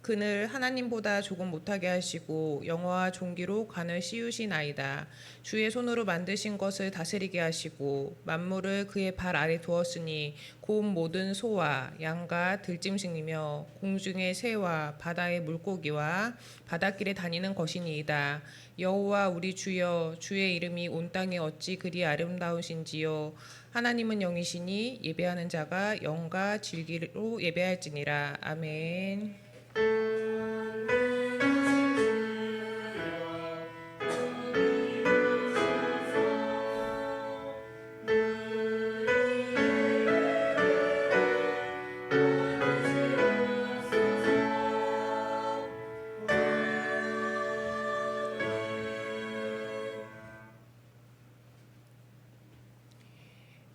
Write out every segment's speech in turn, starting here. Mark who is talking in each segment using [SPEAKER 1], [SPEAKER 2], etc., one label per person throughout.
[SPEAKER 1] 그늘 하나님보다 조금 못하게 하시고 영화와 종기로 관을 씌우시나이다. 주의 손으로 만드신 것을 다스리게 하시고 만물을 그의 발 아래 두었으니 곧 모든 소와 양과 들짐승이며 공중의 새와 바다의 물고기와 바닷길에 다니는 것이니이다. 여호와 우리 주여, 주의 이름이 온 땅에 어찌 그리 아름다우신지요. 하나님은 영이시니 예배하는 자가 영과 진리로 예배할지니라. 아멘.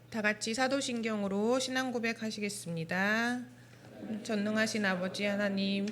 [SPEAKER 1] 다 같이 사도신경으로 신앙 고백하시겠습니다. 전능하신 아버지 하나님,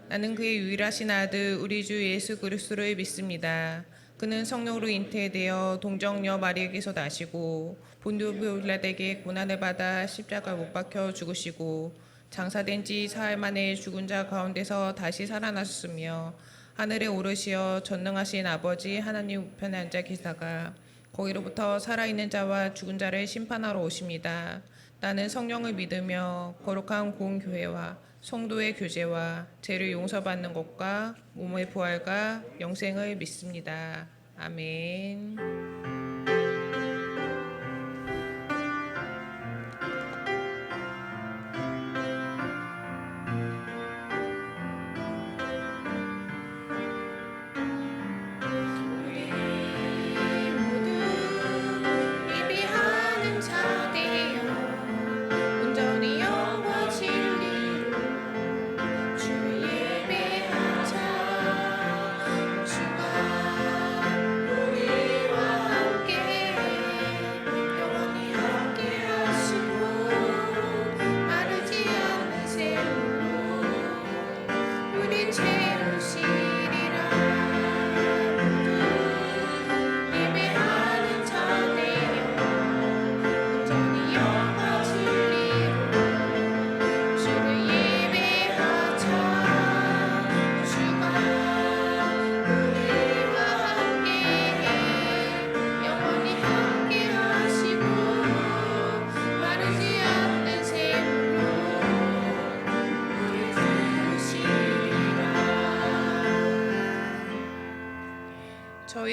[SPEAKER 1] 나는 그의 유일하신 아들 우리 주 예수 그리스도를 믿습니다. 그는 성령으로 잉태되어 동정녀 마리에게서 나시고 본디오 빌라에게 고난을 받아 십자가 못 박혀 죽으시고 장사된 지 사흘 만에 죽은 자 가운데서 다시 살아나셨으며 하늘에 오르시어 전능하신 아버지 하나님 우편에 앉아 계시다가 거기로부터 살아있는 자와 죽은 자를 심판하러 오십니다. 나는 성령을 믿으며 거룩한 공교회와 성도의 교제와 죄를 용서받는 것과 몸의 부활과 영생을 믿습니다. 아멘.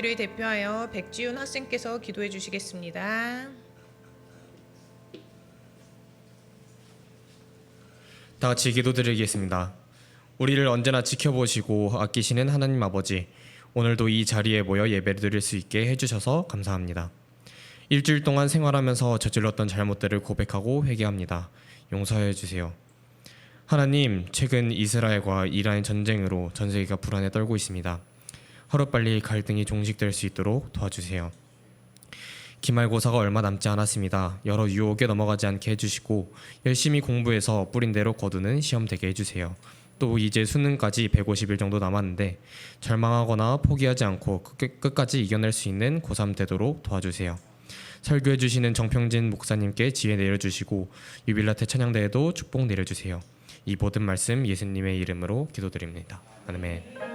[SPEAKER 1] 저희를 대표하여 백지훈 학생께서 기도해 주시겠습니다.
[SPEAKER 2] 다 같이 기도드리겠습니다. 우리를 언제나 지켜보시고 아끼시는 하나님 아버지, 오늘도 이 자리에 모여 예배를 드릴 수 있게 해주셔서 감사합니다. 일주일 동안 생활하면서 저질렀던 잘못들을 고백하고 회개합니다. 용서해 주세요. 하나님, 최근 이스라엘과 이란의 전쟁으로 전 세계가 불안에 떨고 있습니다. 하루빨리 갈등이 종식될 수 있도록 도와주세요. 기말고사가 얼마 남지 않았습니다. 여러 유혹에 넘어가지 않게 해주시고 열심히 공부해서 뿌린 대로 거두는 시험 되게 해주세요. 또 이제 수능까지 150일 정도 남았는데 절망하거나 포기하지 않고 끝까지 이겨낼 수 있는 고3 되도록 도와주세요. 설교해 주시는 정평진 목사님께 지혜 내려주시고 유빌라테 찬양대에도 축복 내려주세요. 이 모든 말씀 예수님의 이름으로 기도드립니다. 아멘.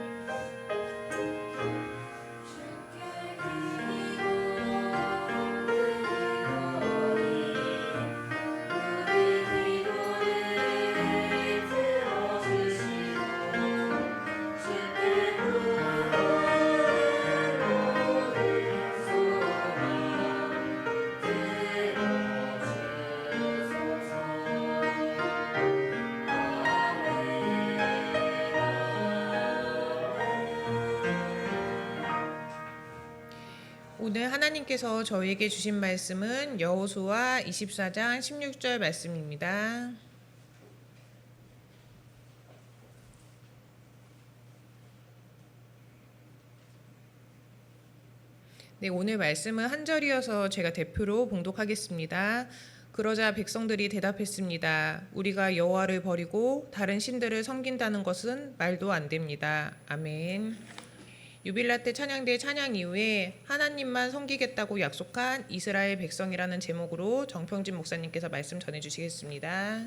[SPEAKER 1] 오늘 하나님께서 저희에게 주신 말씀은 여호수아 24장 16절 말씀입니다. 네, 오늘 말씀은 한 절이어서 제가 대표로 봉독하겠습니다. 그러자 백성들이 대답했습니다. 우리가 여호와를 버리고 다른 신들을 섬긴다는 것은 말도 안 됩니다. 아멘. 유빌라테 찬양대 찬양 이후에 하나님만 섬기겠다고 약속한 이스라엘 백성이라는 제목으로 정평진 목사님께서 말씀 전해주시겠습니다.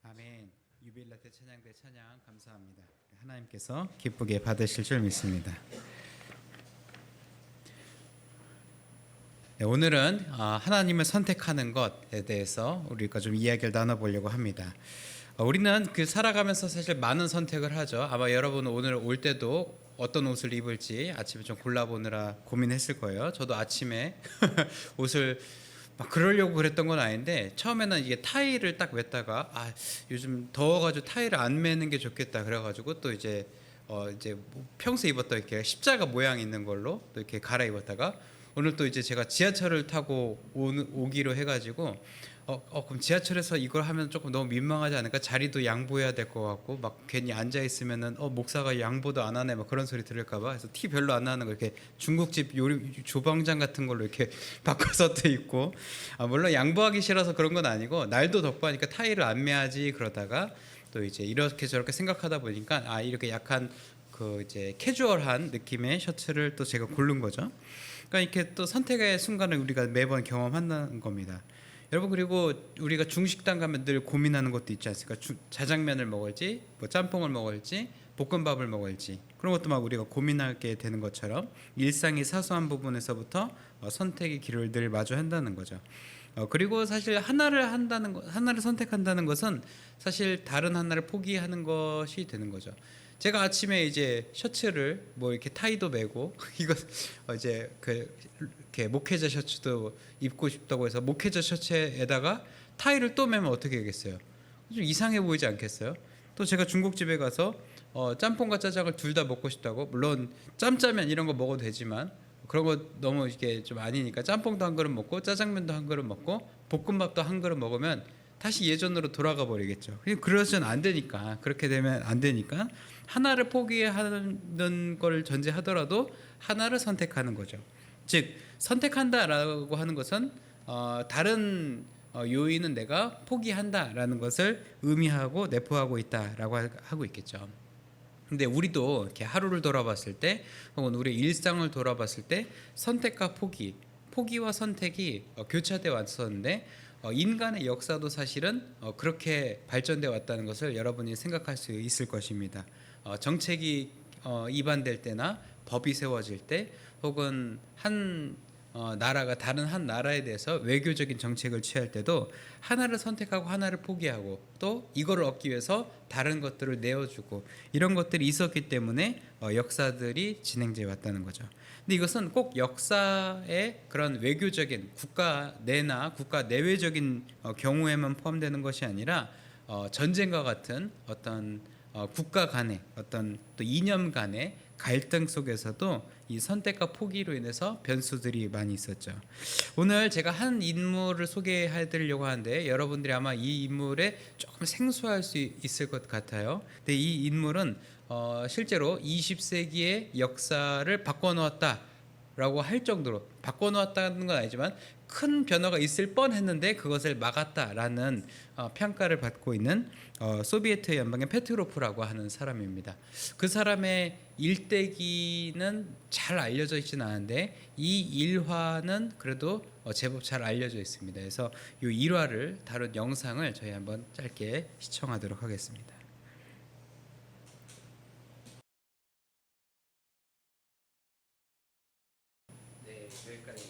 [SPEAKER 3] 아멘. 유빌라 때 찬양대 찬양 감사합니다. 하나님께서 기쁘게 받으실 줄 믿습니다. 네, 오늘은 하나님을 선택하는 것에 대해서 우리가 좀 이야기를 나눠보려고 합니다. 우리는 그 살아가면서 사실 많은 선택을 하죠. 아마 여러분은 오늘 올 때도 어떤 옷을 입을지 아침에 좀 골라보느라 고민했을 거예요. 저도 아침에 옷을 막 그러려고 그랬던 건 아닌데 처음에는 이게 타이를 딱 맸다가 요즘 더워가지고 타이를 안 매는 게 좋겠다 그래가지고 또 이제 뭐 평소에 입었던 이렇게 십자가 모양 있는 걸로 또 이렇게 갈아입었다가 오늘 또 이제 제가 지하철을 타고 오기로 해가지고 그럼 지하철에서 이걸 하면 조금 너무 민망하지 않을까? 자리도 양보해야 될 것 같고 막 괜히 앉아 있으면은 목사가 양보도 안 하네 막 그런 소리 들을까봐 그래서 티 별로 안 나는 거 이렇게 중국집 요리 주방장 같은 걸로 이렇게 바꿔서 또 입고 물론 양보하기 싫어서 그런 건 아니고 날도 덥고 하니까 타이를 안 매야지 그러다가 또 이제 이렇게 저렇게 생각하다 보니까 이렇게 약간 그 이제 캐주얼한 느낌의 셔츠를 또 제가 고른 거죠. 그러니까 이렇게 또 선택의 순간을 우리가 매번 경험한다는 겁니다. 여러분 그리고 우리가 중식당 가면 늘 고민하는 것도 있지 않습니까? 자장면을 먹을지 뭐 짬뽕을 먹을지 볶음밥을 먹을지 그런 것도 막 우리가 고민하게 되는 것처럼 일상의 사소한 부분에서부터 선택의 길을 늘 마주한다는 거죠. 그리고 사실 하나를 선택한다는 것은 사실 다른 하나를 포기하는 것이 되는 거죠. 제가 아침에 이제 셔츠를 뭐 이렇게 타이도 매고 이거 이제 이렇게 목회자 셔츠도 입고 싶다고 해서 목회자 셔츠에다가 타이를 또 매면 어떻게 하겠어요? 좀 이상해 보이지 않겠어요? 또 제가 중국집에 가서 짬뽕과 짜장을 둘 다 먹고 싶다고 물론 짬짜면 이런 거 먹어도 되지만 그런 거 너무 이게 좀 아니니까 짬뽕도 한 그릇 먹고 짜장면도 한 그릇 먹고 볶음밥도 한 그릇 먹으면 다시 예전으로 돌아가 버리겠죠. 그러서는 안 되니까 그렇게 되면 안 되니까 하나를 포기하는 걸 전제하더라도 하나를 선택하는 거죠. 즉 선택한다라고 하는 것은 다른 요인은 내가 포기한다라는 것을 의미하고 내포하고 있다라고 하고 있겠죠. 근데 우리도 이렇게 하루를 돌아봤을 때 혹은 우리 일상을 돌아봤을 때 선택과 포기와 선택이 교차돼 왔었는데 인간의 역사도 사실은 그렇게 발전돼 왔다는 것을 여러분이 생각할 수 있을 것입니다. 정책이 입안될 때나 법이 세워질 때 혹은 한 나라가 다른 한 나라에 대해서 외교적인 정책을 취할 때도 하나를 선택하고 하나를 포기하고 또 이거를 얻기 위해서 다른 것들을 내어주고 이런 것들이 있었기 때문에 역사들이 진행돼 왔다는 거죠. 근데 이것은 꼭 역사의 그런 외교적인 국가 내나 국가 내외적인 경우에만 포함되는 것이 아니라 전쟁과 같은 어떤 국가 간의 어떤 또 이념 간의 갈등 속에서도 이 선택과 포기로 인해서 변수들이 많이 있었죠. 오늘 제가 한 인물을 소개해드리려고 하는데 여러분들이 아마 이 인물에 조금 생소할 수 있을 것 같아요. 근데 이 인물은 실제로 20세기의 역사를 바꿔놓았다라고 할 정도로 바꿔놓았다는 건 아니지만 큰 변화가 있을 뻔했는데 그것을 막았다라는 평가를 받고 있는 소비에트 연방의 페트로프라고 하는 사람입니다. 그 사람의 일대기는 잘 알려져 있지는 않은데 이 일화는 그래도 제법 잘 알려져 있습니다. 그래서 이 일화를 다룬 영상을 저희 한번 짧게 시청하도록 하겠습니다. 네, 여기까지.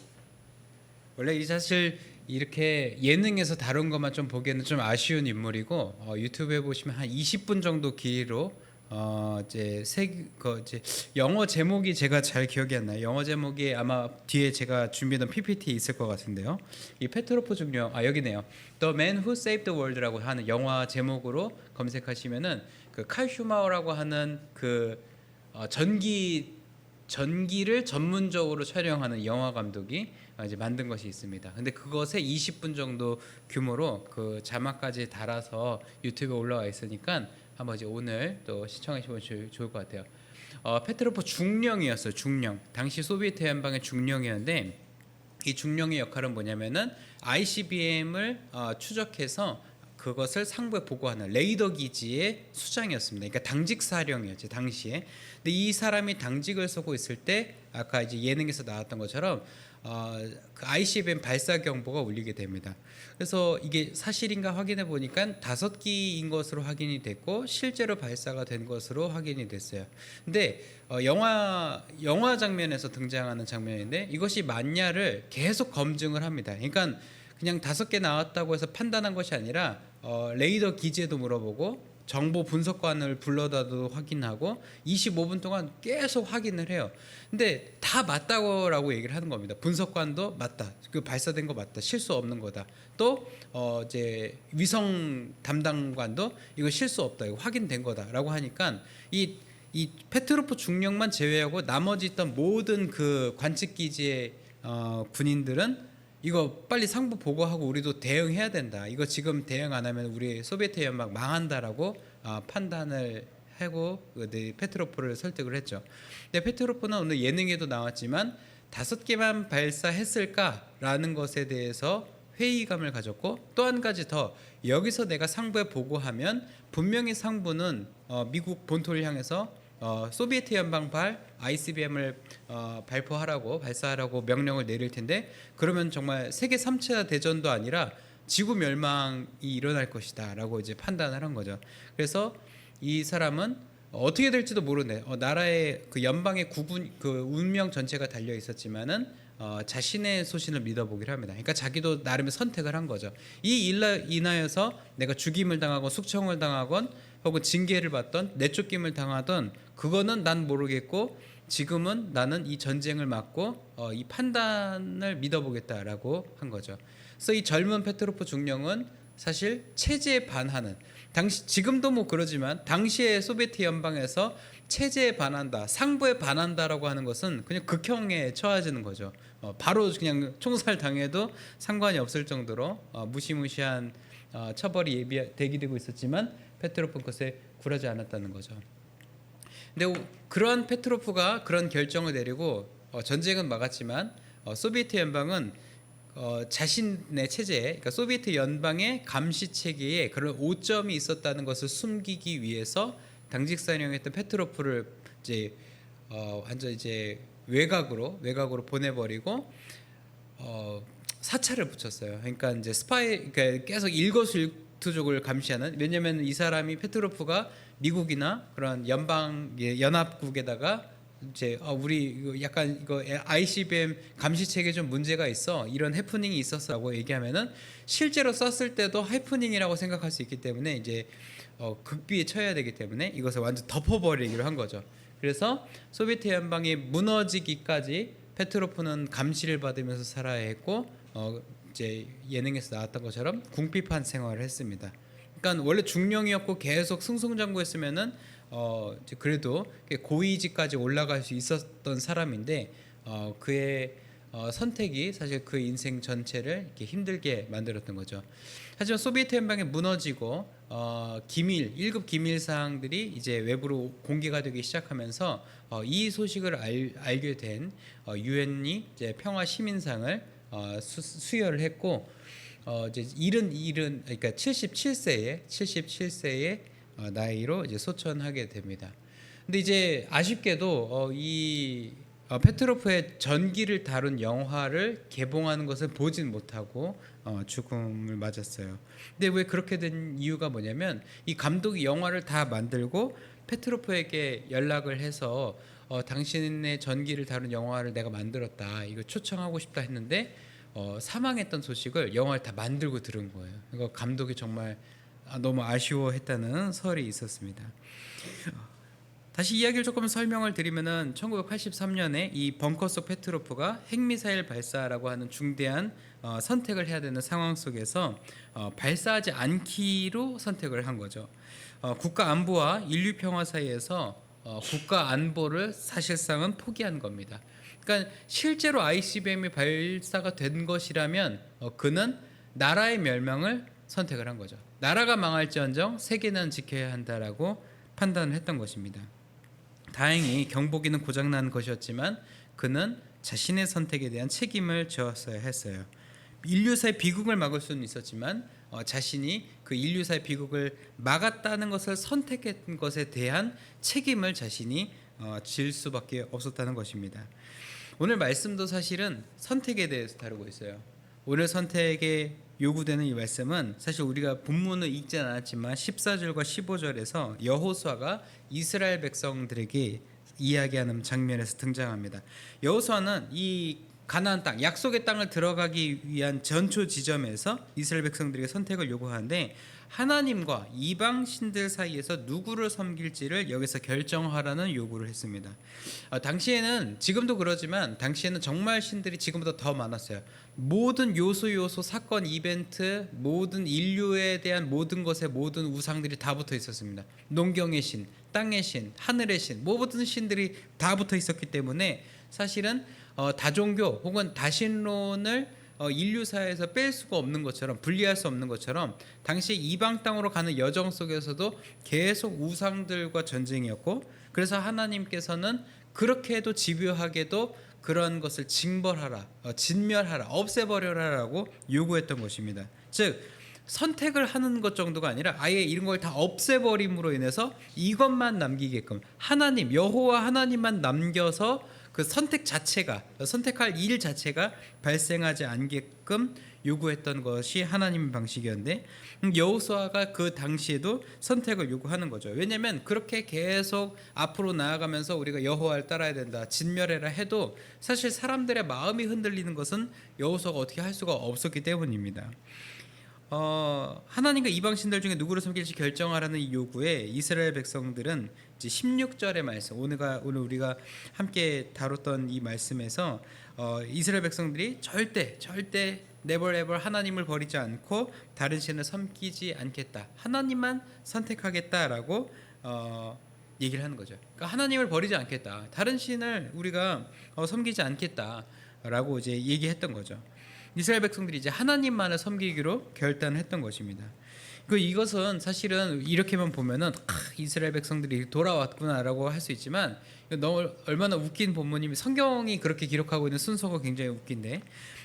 [SPEAKER 3] 원래 이 사실 이렇게 예능에서 다룬 것만 좀 보기에는 좀 아쉬운 인물이고 유튜브에 보시면 한 20분 정도 길이로 이제 영어 제목이 제가 잘 기억이 안 나요. 영어 제목이 아마 뒤에 제가 준비했던 PPT에 있을 것 같은데요. 이 페트로프 중령 여기네요. The Man Who Saved the World라고 하는 영화 제목으로 검색하시면은 그 칼 슈마우라고 하는 그 전기를 전문적으로 촬영하는 영화 감독이 이제 만든 것이 있습니다. 근데 그것에 20분 정도 규모로 그 자막까지 달아서 유튜브에 올라와 있으니까 한번 이제 오늘 또 시청해 보시면 좋을 것 같아요. 페트로프 중령이었어요. 중령. 당시 소비에트 연방의 중령이었는데 이 중령의 역할은 뭐냐면은 ICBM을 추적해서 그것을 상부에 보고하는 레이더 기지의 수장이었습니다. 그러니까 당직 사령이었지 당시에. 근데 이 사람이 당직을 서고 있을 때 아까 이제 예능에서 나왔던 것처럼 그 ICBM 발사 경보가 울리게 됩니다. 그래서 이게 사실인가 확인해 보니까 5기인 것으로 확인이 됐고 실제로 발사가 된 것으로 확인이 됐어요. 근데 영화 장면에서 등장하는 장면인데 이것이 맞냐를 계속 검증을 합니다. 그러니까 그냥 5개 나왔다고 해서 판단한 것이 아니라 레이더 기지에도 물어보고 정보 분석관을 불러다도 확인하고 25분 동안 계속 확인을 해요. 근데 다 맞다고라고 얘기를 하는 겁니다. 분석관도 맞다. 그 발사된 거 맞다. 실수 없는 거다. 또 이제 위성 담당관도 이거 실수 없다. 이거 확인된 거다라고 하니까 이 페트로프 중령만 제외하고 나머지 있던 모든 그 관측 기지의 군인들은 이거 빨리 상부 보고하고 우리도 대응해야 된다. 이거 지금 대응 안 하면 우리 소비에트 연방 망한다라고 판단을 하고 페트로프를 설득을 했죠. 근데 페트로프는 오늘 예능에도 나왔지만 5개만 발사했을까라는 것에 대해서 회의감을 가졌고 또 한 가지 더 여기서 내가 상부에 보고하면 분명히 상부는 미국 본토를 향해서 소비에트 연방발 ICBM을 발사하라고 명령을 내릴 텐데 그러면 정말 세계 3차 대전도 아니라 지구 멸망이 일어날 것이다라고 이제 판단을 한 거죠. 그래서 이 사람은 어떻게 될지도 모르네. 나라의 그 연방의 그 운명 전체가 달려 있었지만은 자신의 소신을 믿어보기를 합니다. 그러니까 자기도 나름의 선택을 한 거죠. 이 일로 인하여서 내가 죽임을 당하건 숙청을 당하건 혹은 징계를 받던 내쫓김을 당하던 그거는 난 모르겠고 지금은 나는 이 전쟁을 막고 이 판단을 믿어보겠다라고 한 거죠. 그래서 이 젊은 페트로프 중령은 사실 체제에 반하는 지금도 뭐 그러지만 당시의 소비에트 연방에서 체제에 반한다, 상부에 반한다라고 하는 것은 그냥 극형에 처해지는 거죠. 바로 그냥 총살 당해도 상관이 없을 정도로 무시무시한 처벌이 대기되고 있었지만 페트로프는 그것에 굴하지 않았다는 거죠. 근데 그러한 페트로프가 그런 결정을 내리고 전쟁은 막았지만 소비에트 연방은 자신의 체제에, 그러니까 소비에트 연방의 감시 체계에 그런 오점이 있었다는 것을 숨기기 위해서 당직 사령했던 페트로프를 이제 완전 이제 외곽으로 보내버리고 사찰을 붙였어요. 그러니까 이제 그러니까 계속 일거수일투족을 감시하는. 왜냐하면 이 사람이 페트로프가 미국이나 그런 연합국에다가 이제 우리 이거 약간 이거 ICBM 감시 체계 좀 문제가 있어, 이런 해프닝이 있었어라고 얘기하면은 실제로 썼을 때도 해프닝이라고 생각할 수 있기 때문에 이제 극비에 처해야 되기 때문에 이것을 완전 덮어버리기로 한 거죠. 그래서 소비에트 연방이 무너지기까지 페트로프는 감시를 받으면서 살아야 했고 이제 예능에서 나왔던 것처럼 궁핍한 생활을 했습니다. 그러니까 원래 중령이었고 계속 승승장구했으면은 이제 그래도 고위직까지 올라갈 수 있었던 사람인데 그의 선택이 사실 그 인생 전체를 이렇게 힘들게 만들었던 거죠. 하지만 소비에트 연방이 무너지고 1급 기밀 사항들이 이제 외부로 공개가 되기 시작하면서 이 소식을 알게 된 유엔이 이제 평화 시민상을 수여를 했고 이제 그러니까 77세의 나이로 이제 소천하게 됩니다. 근데 이제 아쉽게도 이 페트로프의 전기를 다룬 영화를 개봉하는 것을 보진 못하고 죽음을 맞았어요. 근데 왜 그렇게 된 이유가 뭐냐면 이 감독이 영화를 다 만들고 페트로프에게 연락을 해서 당신의 전기를 다룬 영화를 내가 만들었다, 이거 초청하고 싶다 했는데 사망했던 소식을 영화를 다 만들고 들은 거예요. 이거 감독이 정말 너무 아쉬워했다는 설이 있었습니다. 다시 이야기를 조금 설명을 드리면은 1983년에 이 벙커속 페트로프가 핵미사일 발사라고 하는 중대한 선택을 해야 되는 상황 속에서 발사하지 않기로 선택을 한 거죠. 국가 안보와 인류 평화 사이에서 국가 안보를 사실상은 포기한 겁니다. 그러니까 실제로 ICBM이 발사가 된 것이라면 그는 나라의 멸망을 선택을 한 거죠. 나라가 망할지언정 세계는 지켜야 한다라고 판단을 했던 것입니다. 다행히 경보기는 고장난 것이었지만 그는 자신의 선택에 대한 책임을 져야 했어요. 인류사의 비극을 막을 수는 있었지만 자신이 그 인류사의 비극을 막았다는 것을 선택한 것에 대한 책임을 자신이 질 수밖에 없었다는 것입니다. 오늘 말씀도 사실은 선택에 대해서 다루고 있어요. 오늘 선택에 요구되는 이 말씀은 사실 우리가 본문을 읽지는 않았지만 14절과 15절에서 여호수아가 이스라엘 백성들에게 이야기하는 장면에서 등장합니다. 여호수아는 이 가나안 땅, 약속의 땅을 들어가기 위한 전초 지점에서 이스라엘 백성들에게 선택을 요구하는데 하나님과 이방 신들 사이에서 누구를 섬길지를 여기서 결정하라는 요구를 했습니다. 당시에는 지금도 그러지만 당시에는 정말 신들이 지금보다 더 많았어요. 모든 요소 사건 이벤트 모든 인류에 대한 모든 것에 모든 우상들이 다 붙어 있었습니다. 농경의 신, 땅의 신, 하늘의 신 모든 신들이 다 붙어 있었기 때문에 사실은 다종교 혹은 다신론을 인류사에서 뺄 수가 없는 것처럼 분리할 수 없는 것처럼 당시 이방 땅으로 가는 여정 속에서도 계속 우상들과 전쟁이었고 그래서 하나님께서는 그렇게 해도 집요하게도 그런 것을 징벌하라, 진멸하라, 없애버려라라고 요구했던 것입니다. 즉 선택을 하는 것 정도가 아니라 아예 이런 걸 다 없애버림으로 인해서 이것만 남기게끔 하나님 여호와 하나님만 남겨서 그 선택 자체가 선택할 일 자체가 발생하지 않게끔 요구했던 것이 하나님의 방식이었는데 여호수아가 그 당시에도 선택을 요구하는 거죠. 왜냐하면 그렇게 계속 앞으로 나아가면서 우리가 여호와를 따라야 된다, 진멸해라 해도 사실 사람들의 마음이 흔들리는 것은 여호수아가 어떻게 할 수가 없었기 때문입니다. 하나님과 이방 신들 중에 누구를 섬길지 결정하라는 이 요구에 이스라엘 백성들은 이제 16절의 말씀 오늘 우리가 함께 다뤘던 이 말씀에서 이스라엘 백성들이 절대 never ever 하나님을 버리지 않고 다른 신을 섬기지 않겠다. 하나님만 선택하겠다라고 얘기를 하는 거죠. 그러니까 하나님을 버리지 않겠다. 다른 신을 우리가 섬기지 않겠다라고 이제 얘기했던 거죠. 이스라엘 백성들이 이제 하나님만을 섬기기로 결단했던 것입니다. 이것은 사실은 이렇게만 보면은 이스라엘 백성들이 돌아왔구나라고 할 수 있지만 너무 얼마나 웃긴 본문이면 성경이 그렇게 기록하고 있는 순서가 굉장히 웃긴데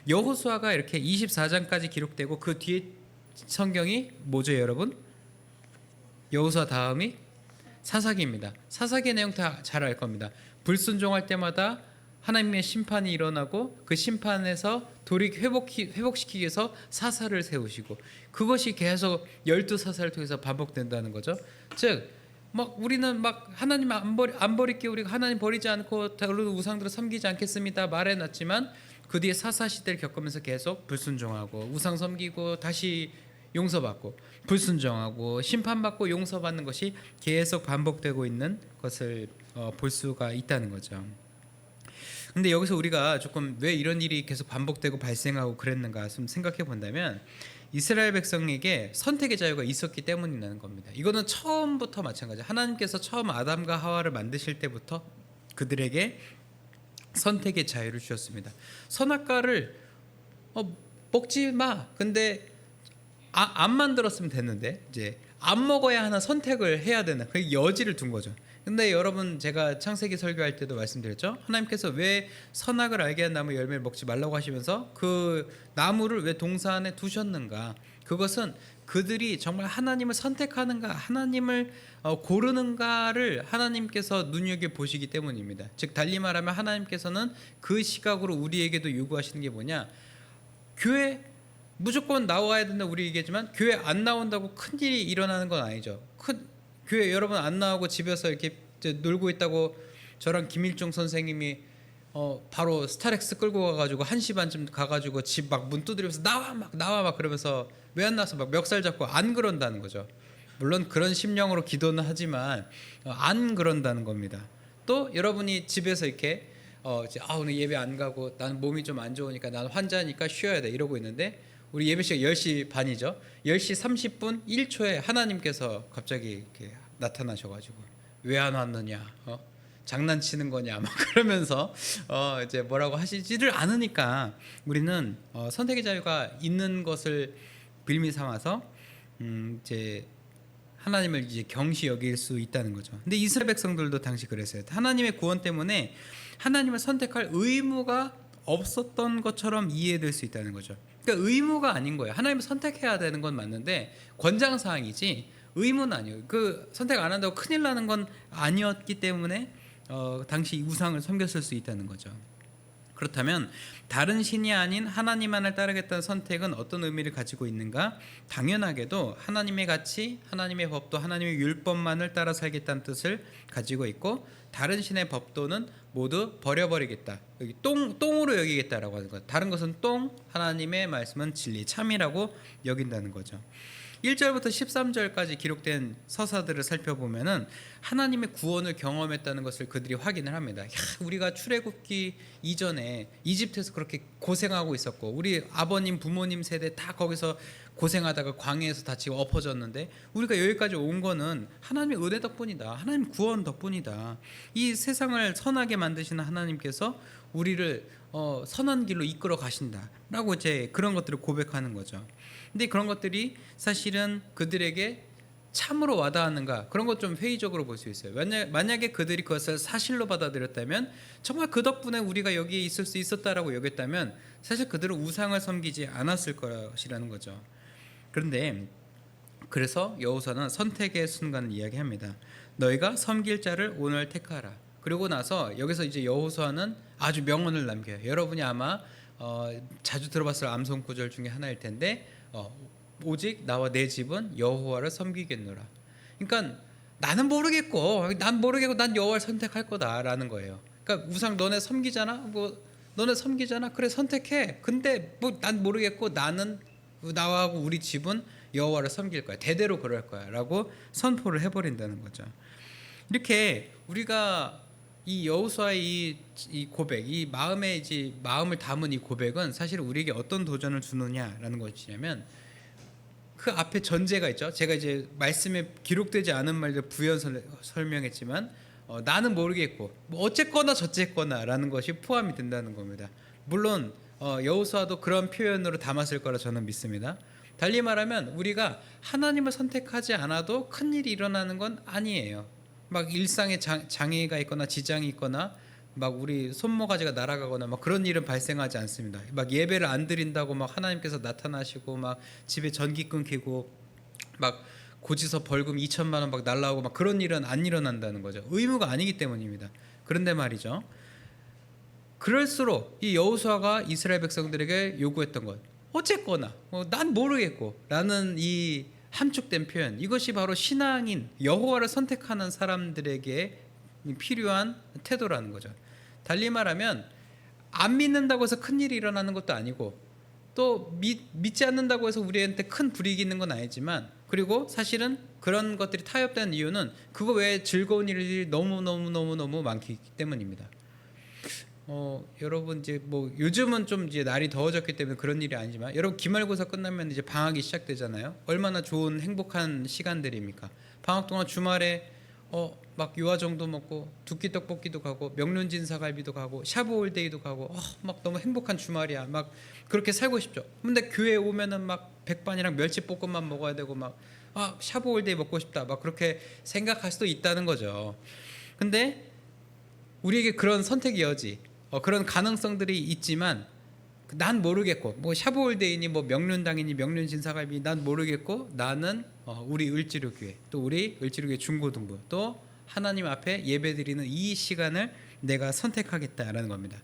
[SPEAKER 3] 여호수아가 이렇게 24장까지 기록되고 그 뒤에 성경이 뭐죠, 여러분? 여호수아 다음이 사사기입니다. 사사기의 내용 다 잘 알 겁니다. 불순종할 때마다 하나님의 심판이 일어나고 그 심판에서 회복시키기 위해서 사사를 세우시고 그것이 계속 12사사를 통해서 반복된다는 거죠. 즉 우리는 하나님 안 버릴게 우리가 하나님 버리지 않고 다른 우상들을 섬기지 않겠습니다 말해놨지만 그 뒤에 사사 시대를 겪으면서 계속 불순종하고 우상 섬기고 다시 용서받고 불순종하고 심판받고 용서받는 것이 계속 반복되고 있는 것을 볼 수가 있다는 거죠. 근데 여기서 우리가 조금 왜 이런 일이 계속 반복되고 발생하고 그랬는가 좀 생각해 본다면 이스라엘 백성에게 선택의 자유가 있었기 때문이라는 겁니다. 이거는 처음부터 마찬가지. 하나님께서 처음 아담과 하와를 만드실 때부터 그들에게 선택의 자유를 주셨습니다. 선악과를 먹지 마. 근데 안 만들었으면 됐는데 이제 안 먹어야 하는 선택을 해야 되는 그 여지를 둔 거죠. 근데 여러분 제가 창세기 설교할 때도 말씀드렸죠. 하나님께서 왜 선악을 알게 한 나무 열매를 먹지 말라고 하시면서 그 나무를 왜 동산에 두셨는가. 그것은 그들이 정말 하나님을 선택하는가 하나님을 고르는가를 하나님께서 눈여겨보시기 때문입니다. 즉 달리 말하면 하나님께서는 그 시각으로 우리에게도 요구하시는 게 뭐냐. 교회 무조건 나와야 된다 우리 얘기하지만 교회 안 나온다고 큰일이 일어나는 건 아니죠. 교회 여러분 안 나오고 집에서 이렇게 놀고 있다고 저랑 김일중 선생님이 바로 스타렉스 끌고 가가지고 1시 반쯤 가가지고 집 문 두드리면서 나와 막 그러면서 왜 안 나와서 막 멱살 잡고 안 그런다는 거죠. 물론 그런 심령으로 기도는 하지만 안 그런다는 겁니다. 또 여러분이 집에서 이렇게 이제 오늘 예배 안 가고 나는 몸이 좀 안 좋으니까 나는 환자니까 쉬어야 돼 이러고 있는데 우리 예배 시간 10시 반이죠. 10시 30분 1초에 하나님께서 갑자기 이렇게 나타나셔가지고 왜 안 왔느냐, 장난치는 거냐, 막 그러면서 이제 뭐라고 하시지를 않으니까 우리는 선택의 자유가 있는 것을 빌미 삼아서 이제 하나님을 이제 경시 여길 수 있다는 거죠. 근데 이스라엘 백성들도 당시 그랬어요. 하나님의 구원 때문에 하나님을 선택할 의무가 없었던 것처럼 이해될 수 있다는 거죠. 그러니까 의무가 아닌 거예요. 하나님을 선택해야 되는 건 맞는데 권장 사항이지 의무는 아니에요. 그 선택 안 한다고 큰일 나는 건 아니었기 때문에 당시 우상을 섬겼을 수 있다는 거죠. 그렇다면 다른 신이 아닌 하나님만을 따르겠다는 선택은 어떤 의미를 가지고 있는가? 당연하게도 하나님의 가치, 하나님의 법도, 하나님의 율법만을 따라 살겠다는 뜻을 가지고 있고 다른 신의 법도는 모두 버려버리겠다. 여기 똥으로 여기겠다라고 하는 것. 다른 것은 똥, 하나님의 말씀은 진리, 참이라고 여긴다는 거죠. 1절부터 13절까지 기록된 서사들을 살펴보면은 하나님의 구원을 경험했다는 것을 그들이 확인을 합니다. 우리가 출애굽기 이전에 이집트에서 그렇게 고생하고 있었고 우리 아버님 부모님 세대 다 거기서 고생하다가 광야에서 다치고 엎어졌는데 우리가 여기까지 온 거는 하나님의 은혜 덕분이다. 하나님 구원 덕분이다. 이 세상을 선하게 만드시는 하나님께서 우리를 선한 길로 이끌어 가신다라고 이제 그런 것들을 고백하는 거죠. 근데 그런 것들이 사실은 그들에게 참으로 와닿았는가 그런 것 좀 회의적으로 볼 수 있어요. 만약에 그들이 그것을 사실로 받아들였다면 정말 그 덕분에 우리가 여기에 있을 수 있었다라고 여겼다면 사실 그들은 우상을 섬기지 않았을 것이라는 거죠. 그런데 그래서 여호수아는 선택의 순간을 이야기합니다. 너희가 섬길 자를 오늘 택하라. 그리고 나서 여기서 이제 여호수아는 아주 명언을 남겨요. 여러분이 아마 자주 들어봤을 암송 구절 중에 하나일 텐데 오직 나와 내 집은 여호와를 섬기겠노라. 그러니까 나는 모르겠고 난 여호와를 선택할 거다라는 거예요. 그러니까 우상 너네 섬기잖아. 너네 섬기잖아. 그래 선택해. 근데 난 모르겠고 나는 나하고 우리 집은 여호와를 섬길 거야. 대대로 그럴 거야라고 선포를 해버린다는 거죠. 이렇게 우리가 이 여호수아의 이 고백, 이 마음을 담은 이 고백은 사실 우리에게 어떤 도전을 주느냐라는 것이냐면 그 앞에 전제가 있죠. 제가 이제 말씀에 기록되지 않은 말들 부연 설명했지만 나는 모르겠고 어쨌거나 저쨌거나라는 것이 포함이 된다는 겁니다. 물론 여호수아도 그런 표현으로 담았을 거라 저는 믿습니다. 달리 말하면 우리가 하나님을 선택하지 않아도 큰일이 일어나는 건 아니에요. 막 일상에 장애가 있거나 지장이 있거나 막 우리 손모가지가 날아가거나 막 그런 일은 발생하지 않습니다. 막 예배를 안 드린다고 막 하나님께서 나타나시고 막 집에 전기 끊기고 막 고지서 벌금 2천만 원 막 날라오고 막 그런 일은 안 일어난다는 거죠. 의무가 아니기 때문입니다. 그런데 말이죠. 그럴수록 이 여호수아가 이스라엘 백성들에게 요구했던 것 어쨌거나 난 모르겠고 라는 이 함축된 표현 이것이 바로 신앙인 여호와를 선택하는 사람들에게 필요한 태도라는 거죠. 달리 말하면 안 믿는다고 해서 큰일이 일어나는 것도 아니고 또 믿지 않는다고 해서 우리한테 큰 불이익이 있는 건 아니지만 그리고 사실은 그런 것들이 타협되는 이유는 그거 외에 즐거운 일이 너무 많기 때문입니다. 여러분 이제 요즘은 좀 이제 날이 더워졌기 때문에 그런 일이 아니지만 여러분 기말고사 끝나면 이제 방학이 시작되잖아요. 얼마나 좋은 행복한 시간들입니까? 방학 동안 주말에 막 유아정도 먹고 두끼 떡볶이도 가고 명륜진 사갈비도 가고 샤브올데이도 가고 막 너무 행복한 주말이야. 막 그렇게 살고 싶죠. 근데 교회 오면은 막 백반이랑 멸치볶음만 먹어야 되고 막 샤브올데이 먹고 싶다. 막 그렇게 생각할 수도 있다는 거죠. 근데 우리에게 그런 선택의 여지 그런 가능성들이 있지만 난 모르겠고 샤브올데이니 명륜당이니 명륜신사갈비 난 모르겠고 나는 우리 을지로교회 또 우리 을지로교회 중고등부 또 하나님 앞에 예배드리는 이 시간을 내가 선택하겠다라는 겁니다.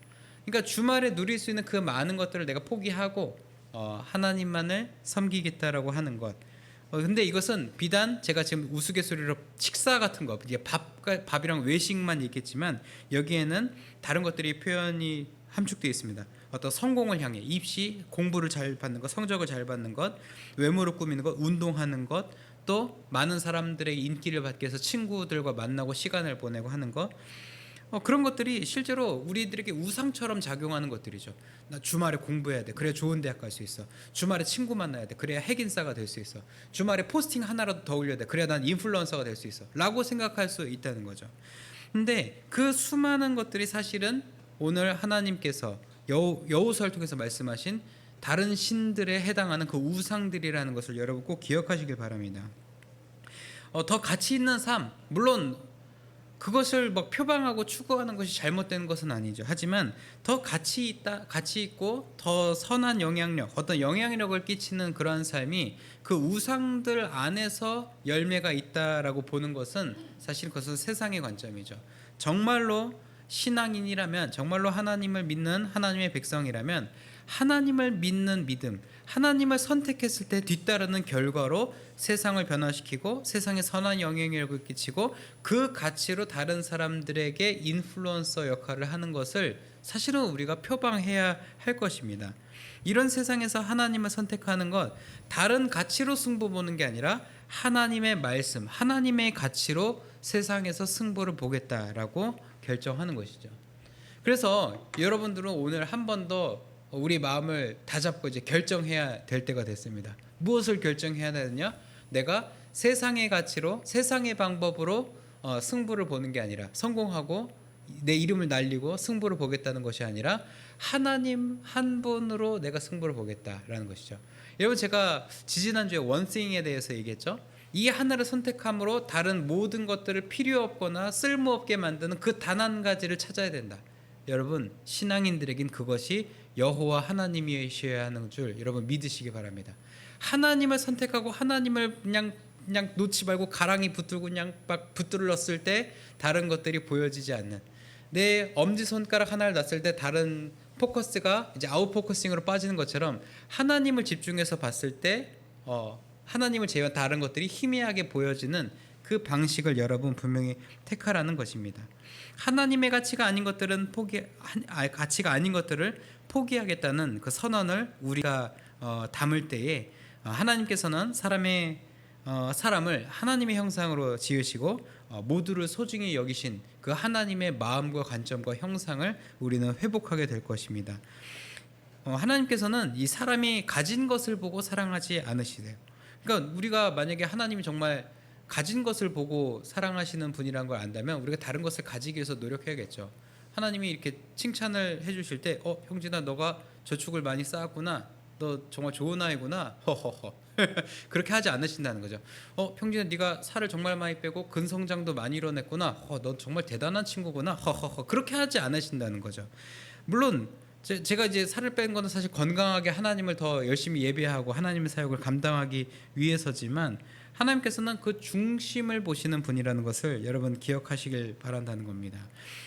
[SPEAKER 3] 그러니까 주말에 누릴 수 있는 그 많은 것들을 내가 포기하고 하나님만을 섬기겠다라고 하는 것. 근데 이것은 비단 제가 지금 우스갯소리로 식사 같은 거 이게 밥이랑 외식만 있겠지만 여기에는 다른 것들이 표현이 함축되어 있습니다. 어떤 성공을 향해 입시 공부를 잘 받는 것 성적을 잘 받는 것 외모를 꾸미는 것 운동하는 것 또 많은 사람들의 인기를 받기 위해서 친구들과 만나고 시간을 보내고 하는 것, 그런 것들이 실제로 우리들에게 우상처럼 작용하는 것들이죠. 나 주말에 공부해야 돼. 그래야 좋은 대학 갈 수 있어. 주말에 친구 만나야 돼. 그래야 핵인싸가 될 수 있어. 주말에 포스팅 하나라도 더 올려야 돼. 그래야 난 인플루언서가 될 수 있어. 라고 생각할 수 있다는 거죠. 근데 그 수많은 것들이 사실은 오늘 하나님께서 여호수아를 통해서 말씀하신 다른 신들에 해당하는 그 우상들이라는 것을 여러분 꼭 기억하시길 바랍니다. 더 가치 있는 삶, 물론 그것을 막 표방하고 추구하는 것이 잘못된 것은 아니죠. 하지만 더 가치 있고 더 선한 영향력, 어떤 영향력을 끼치는 그러한 삶이 그 우상들 안에서 열매가 있다라고 보는 것은 사실 그것은 세상의 관점이죠. 정말로 신앙인이라면, 정말로 하나님을 믿는 하나님의 백성이라면 하나님을 믿는 믿음, 하나님을 선택했을 때 뒤따르는 결과로 세상을 변화시키고 세상에 선한 영향력을 끼치고 그 가치로 다른 사람들에게 인플루언서 역할을 하는 것을 사실은 우리가 표방해야 할 것입니다. 이런 세상에서 하나님을 선택하는 것, 다른 가치로 승부 보는 게 아니라 하나님의 말씀, 하나님의 가치로 세상에서 승부를 보겠다라고 결정하는 것이죠. 그래서 여러분들은 오늘 한 번 더 우리 마음을 다잡고 이제 결정해야 될 때가 됐습니다. 무엇을 결정해야 되느냐? 내가 세상의 가치로, 세상의 방법으로 승부를 보는 게 아니라, 성공하고 내 이름을 날리고 승부를 보겠다는 것이 아니라 하나님 한 분으로 내가 승부를 보겠다라는 것이죠. 여러분, 제가 지지난주에 원띵에 대해서 얘기했죠. 이 하나를 선택함으로 다른 모든 것들을 필요 없거나 쓸모없게 만드는 그 단 한 가지를 찾아야 된다. 여러분, 신앙인들에겐 그것이 여호와 하나님이셔야 하는 줄 여러분 믿으시기 바랍니다. 하나님을 선택하고 하나님을 그냥 놓지 말고 가랑이 붙들고 그냥 막 붙들렀을 때 다른 것들이 보여지지 않는, 내 엄지손가락 하나를 놨을 때 다른 포커스가 이제 아웃 포커싱으로 빠지는 것처럼 하나님을 집중해서 봤을 때 하나님을 제외한 다른 것들이 희미하게 보여지는 그 방식을 여러분 분명히 택하라는 것입니다. 하나님의 가치가 아닌 것들은 가치가 아닌 것들을 포기하겠다는 그 선언을 우리가 담을 때에 하나님께서는 사람을 하나님의 형상으로 지으시고 모두를 소중히 여기신 그 하나님의 마음과 관점과 형상을 우리는 회복하게 될 것입니다. 하나님께서는 이 사람이 가진 것을 보고 사랑하지 않으시대요. 그러니까 우리가 만약에 하나님이 정말 가진 것을 보고 사랑하시는 분이란 걸 안다면 우리가 다른 것을 가지기 위해서 노력해야겠죠. 하나님이 이렇게 칭찬을 해주실 때 형진아, 너가 저축을 많이 쌓았구나, 너 정말 좋은 아이구나, 허허허 그렇게 하지 않으신다는 거죠. 형진아, 네가 살을 정말 많이 빼고 근성장도 많이 이뤄냈구나, 너 정말 대단한 친구구나, 허허허 그렇게 하지 않으신다는 거죠. 물론 제가 이제 살을 뺀 거는 사실 건강하게 하나님을 더 열심히 예배하고 하나님의 사역을 감당하기 위해서지만 하나님께서는 그 중심을 보시는 분이라는 것을 여러분 기억하시길 바란다는 겁니다.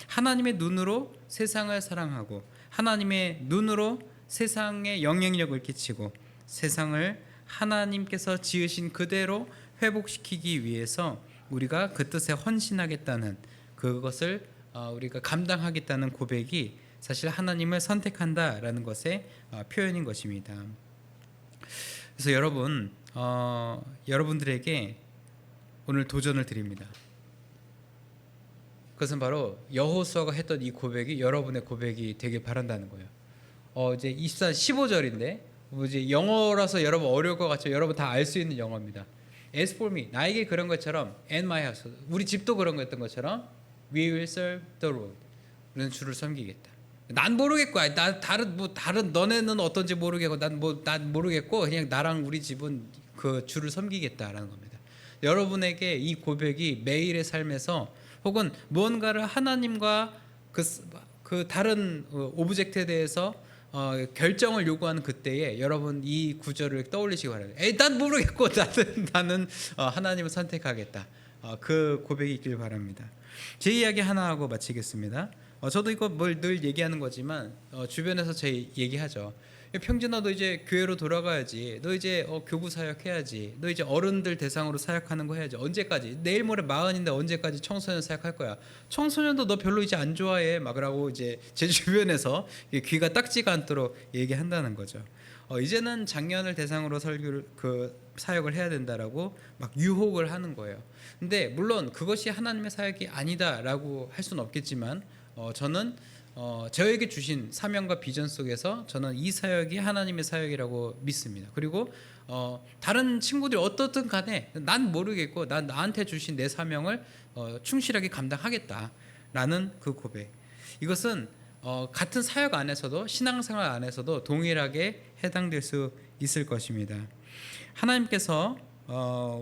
[SPEAKER 3] 하나님의 눈으로 세상을 사랑하고 하나님의 눈으로 세상에 영향력을 끼치고 세상을 하나님께서 지으신 그대로 회복시키기 위해서 우리가 그 뜻에 헌신하겠다는 그것을 우리가 감당하겠다는 고백이 사실 하나님을 선택한다라는 것의 표현인 것입니다. 그래서 여러분, 여러분들에게 오늘 도전을 드립니다. 그것은 바로 여호수아가 했던 이 고백이 여러분의 고백이 되길 바란다는 거예요. 이제 15절인데 이제 영어라서 여러분 어려울 것 같죠. 여러분 다 알 수 있는 영어입니다. As for me, 나에게 그런 것처럼, and my house, 우리 집도 그런 거였던 것처럼, we will serve the Lord. 우리는 주를 섬기겠다. 난 모르겠고, 다른 너네는 어떤지 모르겠고, 난 모르겠고, 그냥 나랑 우리 집은 그 주를 섬기겠다라는 겁니다. 여러분에게 이 고백이 매일의 삶에서 혹은 무언가를 하나님과 그 다른 오브젝트에 대해서 결정을 요구하는 그때에 여러분 이 구절을 떠올리시기 바랍니다. 난 모르겠고 나는 하나님을 선택하겠다. 그 고백이 있길 바랍니다. 제 이야기 하나 하고 마치겠습니다. 저도 이거 뭘 늘 얘기하는 거지만 주변에서 제 얘기하죠. 평진아, 너 이제 교회로 돌아가야지. 너 이제 교구 사역해야지. 너 이제 어른들 대상으로 사역하는 거 해야지. 언제까지? 내일 모레 40인데 언제까지 청소년 사역할 거야? 청소년도 너 별로 이제 안 좋아해. 막으라고 이제 제 주변에서 귀가 딱지가 않도록 얘기한다는 거죠. 이제는 장년을 대상으로 사역을 해야 된다라고 막 유혹을 하는 거예요. 근데 물론 그것이 하나님의 사역이 아니다라고 할 수는 없겠지만 저는 저에게 주신 사명과 비전 속에서 저는 이 사역이 하나님의 사역이라고 믿습니다. 그리고 다른 친구들이 어떻든 간에 난 모르겠고 난 나한테 주신 내 사명을 충실하게 감당하겠다라는 그 고백. 이것은 같은 사역 안에서도 신앙생활 안에서도 동일하게 해당될 수 있을 것입니다. 하나님께서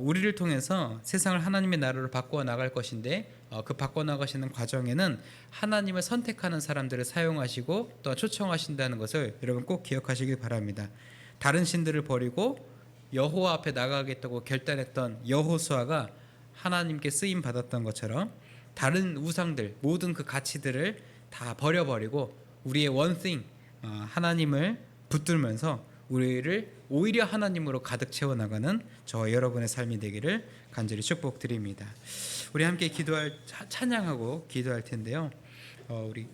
[SPEAKER 3] 우리를 통해서 세상을 하나님의 나라로 바꾸어 나갈 것인데 그 바꿔 나가시는 과정에는 하나님을 선택하는 사람들을 사용하시고 또 초청하신다는 것을 여러분 꼭 기억하시길 바랍니다. 다른 신들을 버리고 여호와 앞에 나가겠다고 결단했던 여호수아가 하나님께 쓰임 받았던 것처럼 다른 우상들 모든 그 가치들을 다 버려버리고 우리의 one thing 하나님을 붙들면서 우리를 오히려 하나님으로 가득 채워나가는 저와 여러분의 삶이 되기를 간절히 축복드립니다. 우리 함께 찬양하고 기도할 텐데요. 우리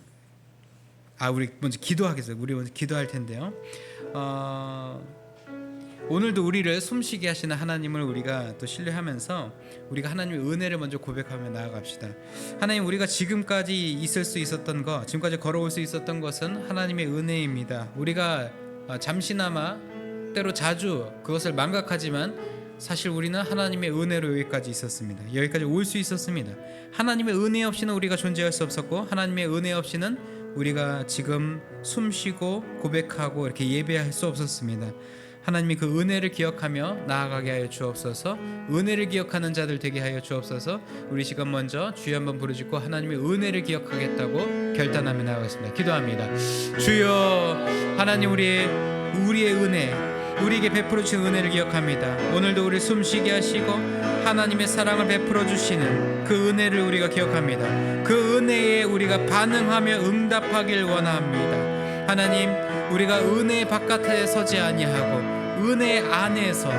[SPEAKER 3] 먼저 기도하겠습니다. 우리 먼저 기도할 텐데요. 오늘도 우리를 숨쉬게 하시는 하나님을 우리가 또 신뢰하면서 우리가 하나님의 은혜를 먼저 고백하며 나아갑시다. 하나님, 우리가 지금까지 있을 수 있었던 것, 지금까지 걸어올 수 있었던 것은 하나님의 은혜입니다. 우리가 잠시나마 때로 자주 그것을 망각하지만 사실 우리는 하나님의 은혜로 여기까지 있었습니다. 여기까지 올 수 있었습니다. 하나님의 은혜 없이는 우리가 존재할 수 없었고 하나님의 은혜 없이는 우리가 지금 숨쉬고 고백하고 이렇게 예배할 수 없었습니다. 하나님이 그 은혜를 기억하며 나아가게 하여 주옵소서. 은혜를 기억하는 자들 되게 하여 주옵소서. 우리 시간 먼저 주여 한번 부르짖고 하나님의 은혜를 기억하겠다고 결단하며 나아가겠습니다. 기도합니다. 주여, 하나님, 우리의 은혜, 우리에게 베풀어 주신 은혜를 기억합니다. 오늘도 우리 숨쉬게 하시고 하나님의 사랑을 베풀어 주시는 그 은혜를 우리가 기억합니다. 그 은혜에 우리가 반응하며 응답하길 원합니다. 하나님, 우리가 은혜 바깥에 서지 아니하고 은혜 안에서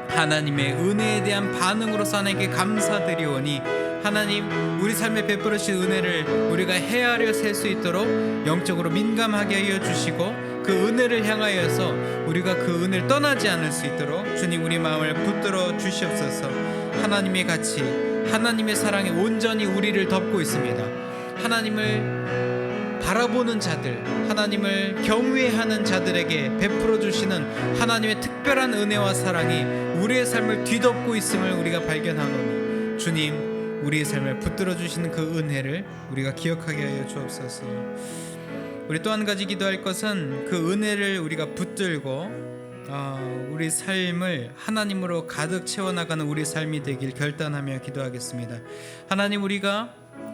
[SPEAKER 3] 하나님의 은혜에 대한 반응으로서 하나님께 감사드리오니 하나님, 우리 삶에 베풀어 주신 은혜를 우리가 헤아려 셀 수 있도록 영적으로 민감하게 하여 주시고 그 은혜를 향하여서 우리가 그 은혜를 떠나지 않을 수 있도록 주님, 우리 마음을 붙들어 주시옵소서. 하나님의 가치, 하나님의 사랑이 온전히 우리를 덮고 있습니다. 하나님을 바라보는 자들, 하나님을 경외하는 자들에게 베풀어 주시는 하나님의 특별한 은혜와 사랑이 우리의 삶을 뒤덮고 있음을 우리가 발견하노니 주님, 우리의 삶을 붙들어 주시는 그 은혜를 우리가 기억하게 하여 주옵소서. 우리 또 한 가지 기도할 것은 그 은혜를 우리가 붙들고 우리 삶을 하나님으로 가득 채워나가는 우리 삶이 되길 결단하며 기도하겠습니다. 하나님,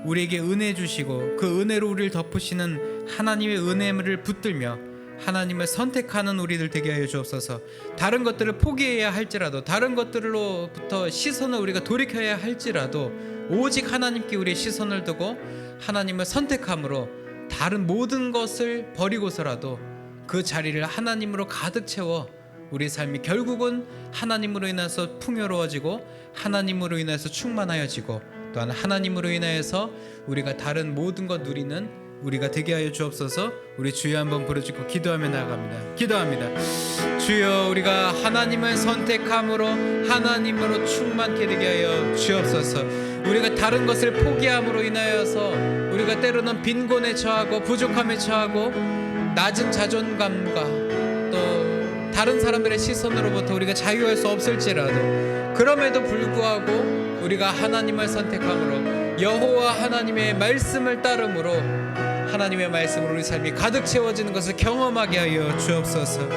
[SPEAKER 3] 우리에게 은혜 주시고 그 은혜로 우리를 덮으시는 하나님의 은혜를 붙들며 하나님을 선택하는 우리들 되게 하여 주옵소서. 다른 것들을 포기해야 할지라도, 다른 것들로부터 시선을 우리가 돌이켜야 할지라도 오직 하나님께 우리의 시선을 두고 하나님을 선택함으로 다른 모든 것을 버리고서라도 그 자리를 하나님으로 가득 채워 우리 삶이 결국은 하나님으로 인해서 풍요로워지고 하나님으로 인해서 충만하여지고 또한 하나님으로 인하여서 우리가 다른 모든 것 누리는 우리가 되게 하여 주옵소서. 우리 주여 한번 부르짖고 기도하며 나아갑니다. 기도합니다. 주여, 우리가 하나님을 선택함으로 하나님으로 충만케 되게 하여 주옵소서. 우리가 다른 것을 포기함으로 인하여서 우리가 때로는 빈곤에 처하고 부족함에 처하고 낮은 자존감과 또 다른 사람들의 시선으로부터 우리가 자유할 수 없을지라도 그럼에도 불구하고 우리가 하나님을 선택함으로 여호와 하나님의 말씀을 따름으로 하나님의 말씀으로 우리 삶이 가득 채워지는 것을 경험하게 하여 주옵소서.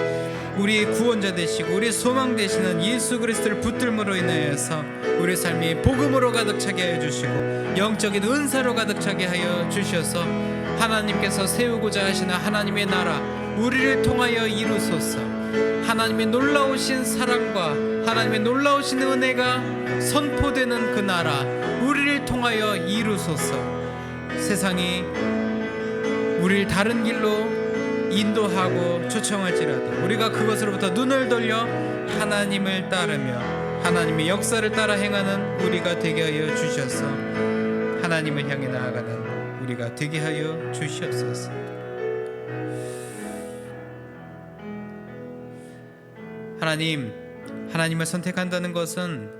[SPEAKER 3] 우리의 구원자 되시고 우리의 소망 되시는 예수 그리스도를 붙들므로 인하여서 우리 삶이 복음으로 가득 차게 하여 주시고 영적인 은사로 가득 차게 하여 주셔서 하나님께서 세우고자 하시는 하나님의 나라 우리를 통하여 이루소서. 하나님의 놀라우신 사랑과 하나님의 놀라우신 은혜가 선포되는 그 나라 우리를 통하여 이루소서. 세상이 우리를 다른 길로 인도하고 초청할지라도 우리가 그것으로부터 눈을 돌려 하나님을 따르며 하나님의 역사를 따라 행하는 우리가 되게 하여 주셔서 하나님을 향해 나아가는 우리가 되게 하여 주시옵소서. 하나님을 선택한다는 것은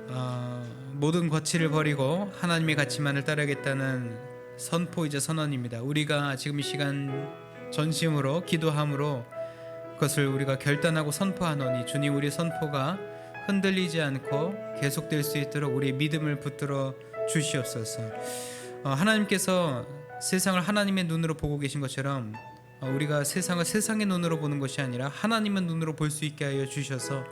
[SPEAKER 3] 모든 거치를 버리고 하나님의 가치만을 따르겠다는 선포이자 선언입니다. 우리가 지금 이 시간 전심으로 기도함으로 그것을 우리가 결단하고 선포하노니 주님, 우리 선포가 흔들리지 않고 계속될 수 있도록 우리의 믿음을 붙들어 주시옵소서. 하나님께서 세상을 하나님의 눈으로 보고 계신 것처럼 우리가 세상을 세상의 눈으로 보는 것이 아니라 하나님의 눈으로 볼 수 있게 하여 주셔서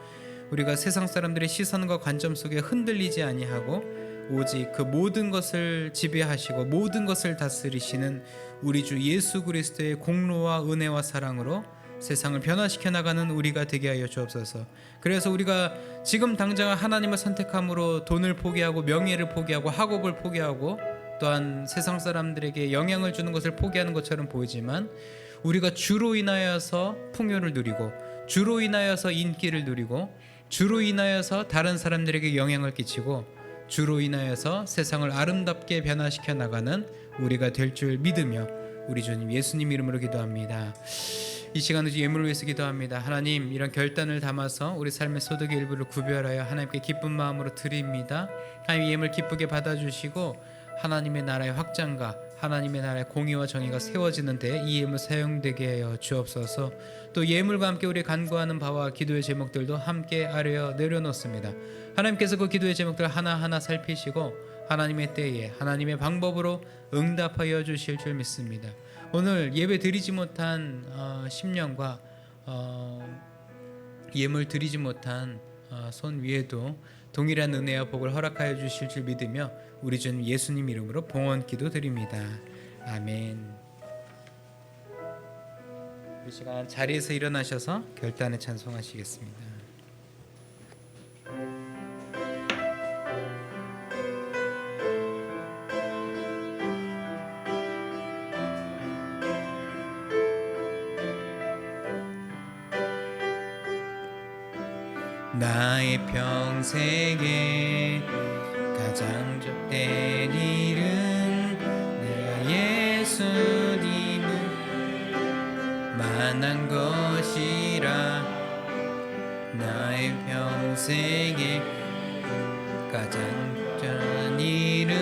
[SPEAKER 3] 우리가 세상 사람들의 시선과 관점 속에 흔들리지 아니하고 오직 그 모든 것을 지배하시고 모든 것을 다스리시는 우리 주 예수 그리스도의 공로와 은혜와 사랑으로 세상을 변화시켜 나가는 우리가 되게 하여 주옵소서. 그래서 우리가 지금 당장 하나님을 선택함으로 돈을 포기하고 명예를 포기하고 학업을 포기하고 또한 세상 사람들에게 영향을 주는 것을 포기하는 것처럼 보이지만 우리가 주로 인하여서 풍요를 누리고 주로 인하여서 인기를 누리고 주로 인하여서 다른 사람들에게 영향을 끼치고 주로 인하여서 세상을 아름답게 변화시켜 나가는 우리가 될 줄 믿으며 우리 주님 예수님 이름으로 기도합니다. 이 시간을 예물을 위해서 기도합니다. 하나님, 이런 결단을 담아서 우리 삶의 소득의 일부를 구별하여 하나님께 기쁜 마음으로 드립니다. 하나님, 예물 기쁘게 받아주시고 하나님의 나라의 확장과 하나님의 나라의 공의와 정의가 세워지는 데 이 예물 사용되게 하여 주옵소서. 또 예물과 함께 우리 간구하는 바와 기도의 제목들도 함께 아뢰어 내려놓습니다. 하나님께서 그 기도의 제목들 하나하나 살피시고 하나님의 때에 하나님의 방법으로 응답하여 주실 줄 믿습니다. 오늘 예배 드리지 못한 심령과 예물 드리지 못한 손 위에도 동일한 은혜와 복을 허락하여 주실 줄 믿으며 우리 주님 예수님 이름으로 봉헌 기도 드립니다. 아멘. 이 시간 자리에서 일어나셔서 결단에 찬송하시겠습니다. 나의 평생에 가장 족된 일은 내가 예수님을 만난 것이라. 나의 평생에 가장 족된 일은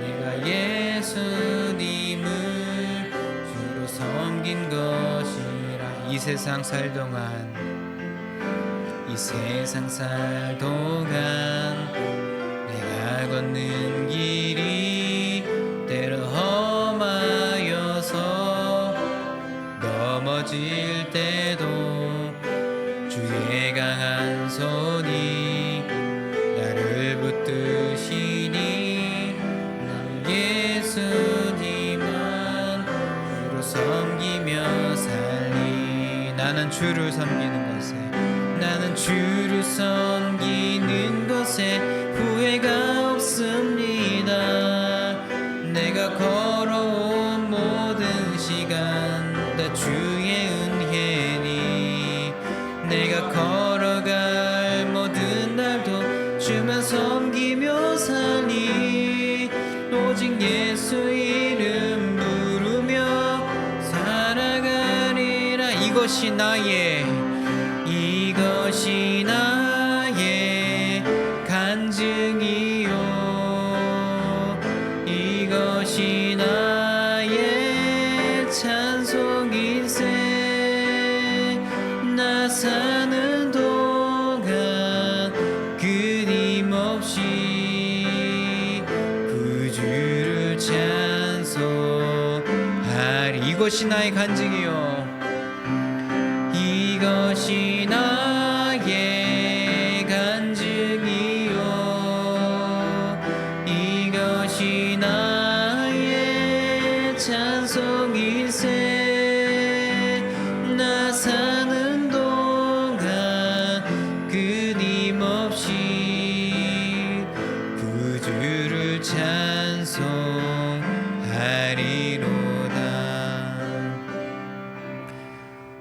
[SPEAKER 3] 내가 예수님을 주로 섬긴 것이라. 이 세상 살 동안 내가 걷는 길이 때로 험하여서 넘어질 때도 주의 강한 손이 나를 붙드시니 나는 예수님만 주로 섬기며 살리. 나는 주를 섬기는 것에 후회가 없습니다. 내가 걸어온 모든 시간 다 주의 은혜니 내가 걸어갈 모든 날도 주만 섬기며 살리. 오직 예수 이름 부르며 살아가리라. 이것이 나의 간증이요, 이것이 나의 찬송일세. 나 사는 동안 끊임없이 그 주를 찬송하리. 이것이 나의 간증이요, 이것이 나의 간증이요, 이것이 나의 찬송일세. 나 사는 동안 끊임없이 그 주를 찬송하리로다.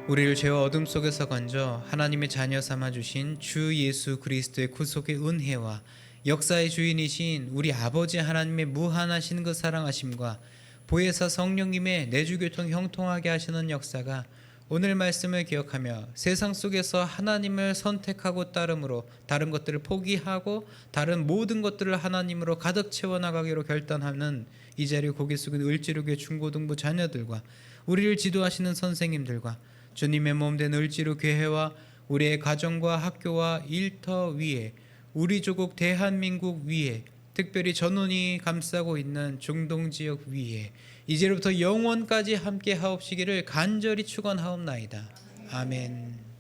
[SPEAKER 3] 우리를 죄와 어둠 속에서 건져 하나님의 자녀 삼아 주신 주 예수 그리스도의 구속의 은혜와 역사의 주인이신 우리 아버지 하나님의 무한하신 그 사랑하심과 보혜사 성령님의 내주교통 형통하게 하시는 역사가 오늘 말씀을 기억하며 세상 속에서 하나님을 선택하고 따름으로 다른 것들을 포기하고 다른 모든 것들을 하나님으로 가득 채워나가기로 결단하는 이 자리에 고개 숙인 을지로교회 중고등부 자녀들과 우리를 지도하시는 선생님들과 주님의 몸된 을지로교회와 우리의 가정과 학교와 일터 위에 우리 조국 대한민국 위에 특별히 전원이 감싸고 있는 중동 지역 위에 이제로부터 영원까지 함께 하옵시기를 간절히 축원하옵나이다. 아멘.